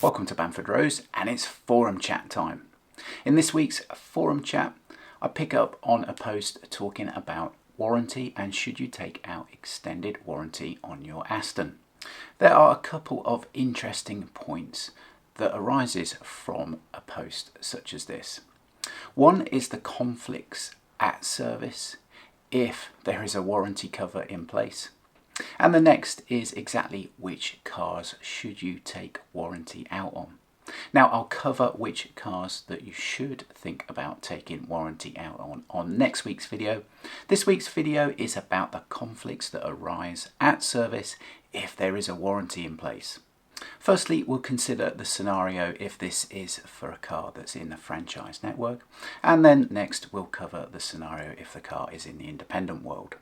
Welcome to BamfordRose, and it's forum chat time. In this week's forum chat, I pick up on a post talking about warranty and should you take out extended warranty on your Aston. There are a couple of interesting points that arises from a post such as this. One is the conflicts at service if there is a warranty cover in place. And the next is exactly which cars should you take warranty out on. Now I'll cover which cars that you should think about taking warranty out on next week's video. This week's video is about the conflicts that arise at service if there is a warranty in place. Firstly, we'll consider the scenario if this is for a car that's in the franchise network, and then next we'll cover the scenario if the car is in the independent world.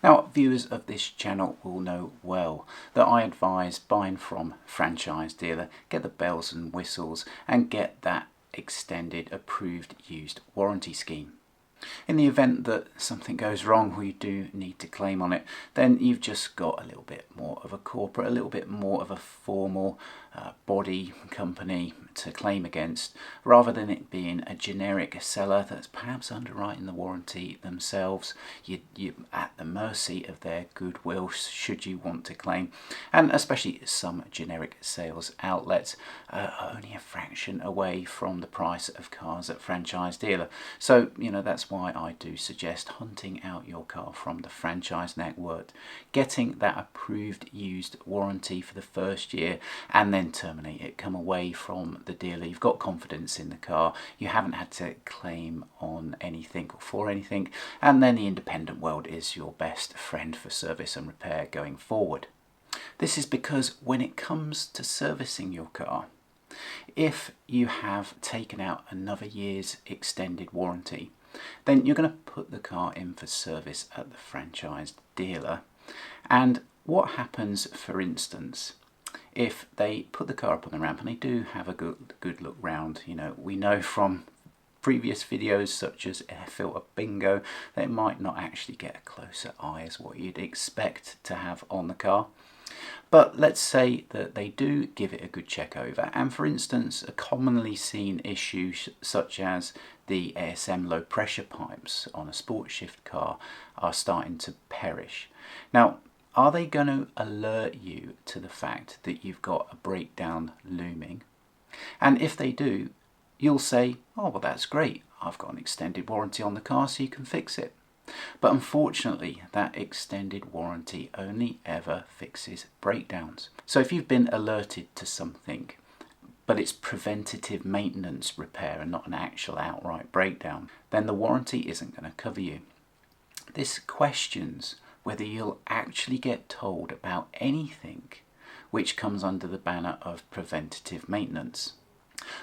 Now, viewers of this channel will know well that I advise buying from franchise dealer, get the bells and whistles and get that extended approved used warranty scheme. In the event that something goes wrong or you do need to claim on it, then you've just got a little bit more of a corporate, a little bit more of a formal body company to claim against, rather than it being a generic seller that's perhaps underwriting the warranty themselves. You're at the mercy of their goodwill should you want to claim, and especially some generic sales outlets are only a fraction away from the price of cars at franchise dealer. So that's why I do suggest hunting out your car from the franchise network, getting that approved used warranty for the first year, and then terminate it. Come away from the dealer, you've got confidence in the car, you haven't had to claim on anything or for anything, and then the independent world is your best friend for service and repair going forward. This is because when it comes to servicing your car, if you have taken out another year's extended warranty, then you're going to put the car in for service at the franchised dealer. And what happens, for instance, if they put the car up on the ramp and they do have a good look round? We know from previous videos such as air filter bingo that it might not actually get a closer eye as what you'd expect to have on the car. But let's say that they do give it a good check over, and for instance a commonly seen issue such as the ASM low pressure pipes on a sport shift car are starting to perish. Now, are they going to alert you to the fact that you've got a breakdown looming? And if they do, you'll say, oh well, that's great, I've got an extended warranty on the car so you can fix it. But unfortunately, that extended warranty only ever fixes breakdowns. So if you've been alerted to something, but it's preventative maintenance repair and not an actual outright breakdown, then the warranty isn't going to cover you. This questions whether you'll actually get told about anything which comes under the banner of preventative maintenance.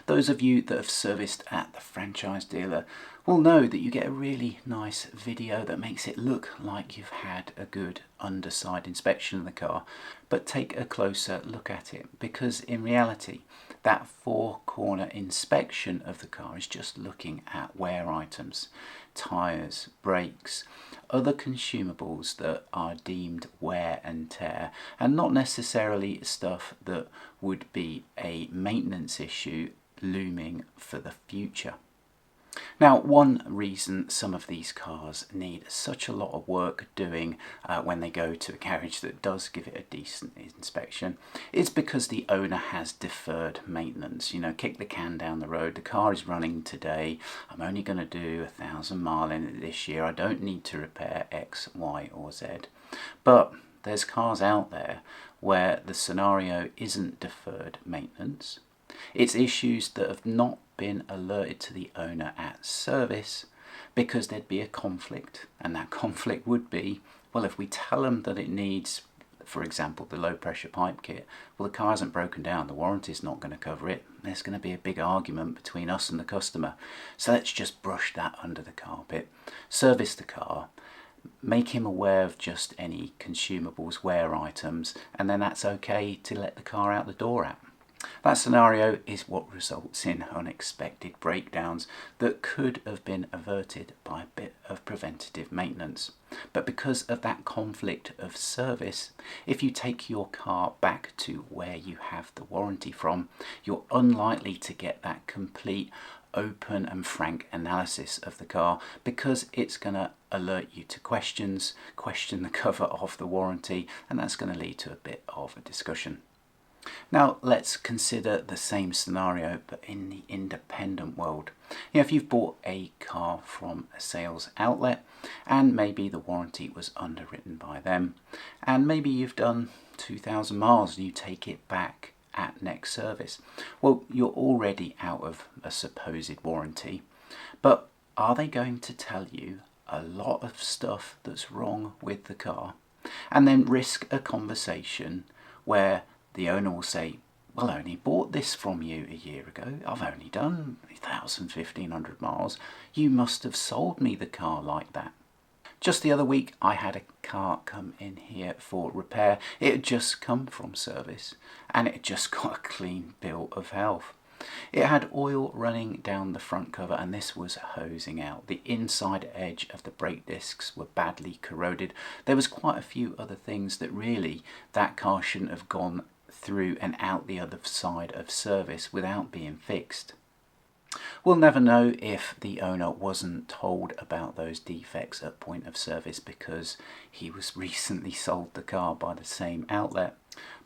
Those of you that have serviced at the franchise dealer will know that you get a really nice video that makes it look like you've had a good underside inspection of the car, but take a closer look at it, because in reality that four-corner inspection of the car is just looking at wear items, tyres, brakes, other consumables that are deemed wear and tear, and not necessarily stuff that would be a maintenance issue looming for the future. Now, one reason some of these cars need such a lot of work doing when they go to a garage that does give it a decent inspection is because the owner has deferred maintenance. Kick the can down the road, the car is running today, I'm only going to do 1,000 miles in it this year, I don't need to repair X, Y or Z. But there's cars out there where the scenario isn't deferred maintenance, it's issues that have not been alerted to the owner at service because there'd be a conflict, and that conflict would be, well, if we tell them that it needs, for example, the low pressure pipe kit, well, the car hasn't broken down, the warranty's not going to cover it, there's going to be a big argument between us and the customer. So let's just brush that under the carpet, service the car, make him aware of just any consumables, wear items, and then that's okay to let the car out the door at. That scenario is what results in unexpected breakdowns that could have been averted by a bit of preventative maintenance. But because of that conflict of service, if you take your car back to where you have the warranty from, you're unlikely to get that complete, open and frank analysis of the car, because it's going to alert you to questions, question the cover of the warranty, and that's going to lead to a bit of a discussion. Now let's consider the same scenario but in the independent world. If you've bought a car from a sales outlet and maybe the warranty was underwritten by them, and maybe you've done 2,000 miles and you take it back at next service, well, you're already out of a supposed warranty, but are they going to tell you a lot of stuff that's wrong with the car and then risk a conversation where the owner will say, well, I only bought this from you a year ago. I've only done 1,000, 1,500 miles. You must have sold me the car like that. Just the other week, I had a car come in here for repair. It had just come from service and it had just got a clean bill of health. It had oil running down the front cover and this was hosing out. The inside edge of the brake discs were badly corroded. There was quite a few other things that really that car shouldn't have gone through and out the other side of service without being fixed. We'll never know if the owner wasn't told about those defects at point of service because he was recently sold the car by the same outlet.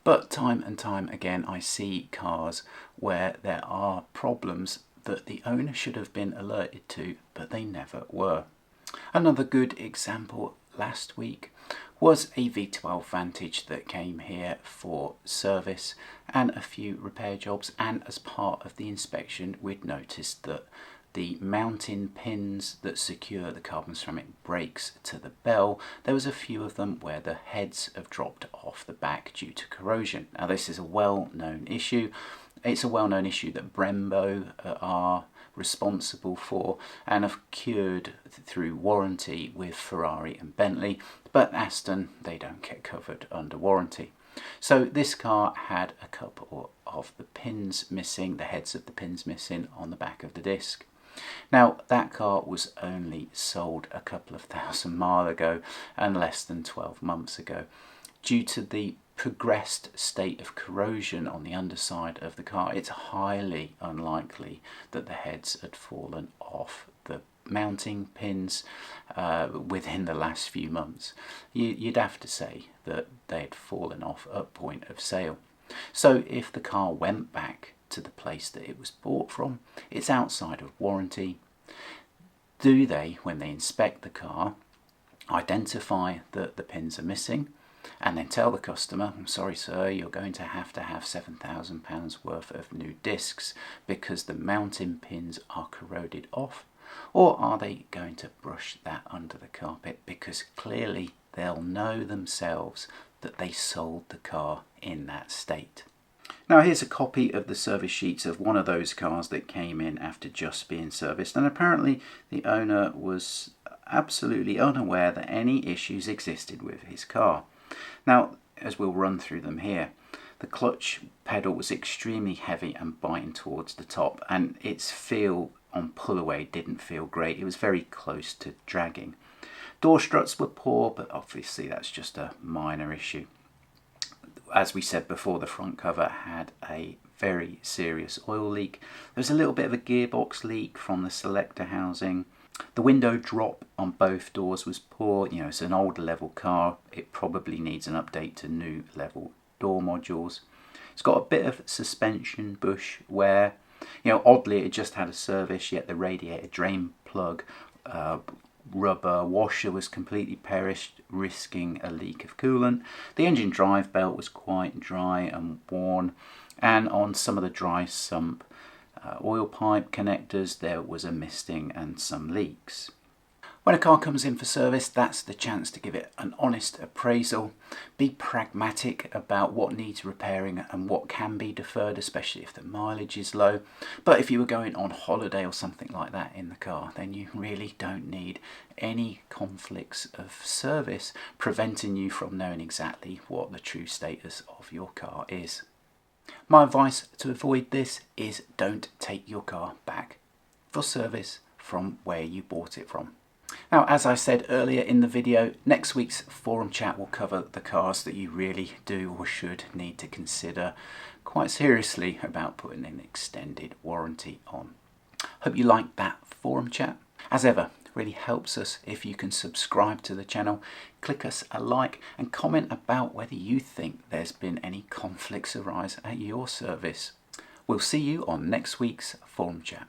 But time and time again I see cars where there are problems that the owner should have been alerted to, but they never were. Another good example last week was a V12 Vantage that came here for service and a few repair jobs, and as part of the inspection we'd noticed that the mounting pins that secure the carbon ceramic brakes to the bell, there was a few of them where the heads have dropped off the back due to corrosion. Now this is a well-known issue. It's a well-known issue that Brembo are responsible for and have cured through warranty with Ferrari and Bentley, but Aston, they don't get covered under warranty. So this car had a couple of the pins missing, the heads of the pins missing on the back of the disc. Now that car was only sold a couple of thousand miles ago and less than 12 months ago. Due to the progressed state of corrosion on the underside of the car, it's highly unlikely that the heads had fallen off the mounting pins within the last few months. You'd have to say that they had fallen off at point of sale. So if the car went back to the place that it was bought from, it's outside of warranty. Do they, when they inspect the car, identify that the pins are missing and then tell the customer, I'm sorry sir, you're going to have £7,000 worth of new discs because the mounting pins are corroded off? Or are they going to brush that under the carpet because clearly they'll know themselves that they sold the car in that state? Now here's a copy of the service sheets of one of those cars that came in after just being serviced, and apparently the owner was absolutely unaware that any issues existed with his car. Now, as we'll run through them here, the clutch pedal was extremely heavy and biting towards the top, and its feel on pull away didn't feel great. It was very close to dragging. Door struts were poor, but obviously that's just a minor issue. As we said before, the front cover had a very serious oil leak. There was a little bit of a gearbox leak from the selector housing. The window drop on both doors was poor. It's an older level car. It probably needs an update to new level door modules. It's got a bit of suspension bush wear. Oddly it just had a service, yet the radiator drain plug rubber washer was completely perished, risking a leak of coolant. The engine drive belt was quite dry and worn, and on some of the dry sump oil pipe connectors there was a misting and some leaks. When a car comes in for service, that's the chance to give it an honest appraisal. Be pragmatic about what needs repairing and what can be deferred, especially if the mileage is low. But if you were going on holiday or something like that in the car, then you really don't need any conflicts of service preventing you from knowing exactly what the true status of your car is. My advice to avoid this is don't take your car back for service from where you bought it from. Now, as I said earlier in the video, next week's forum chat will cover the cars that you really do or should need to consider quite seriously about putting an extended warranty on. Hope you liked that forum chat. As ever, it really helps us if you can subscribe to the channel, click us a like and comment about whether you think there's been any conflicts arise at your service. We'll see you on next week's forum chat.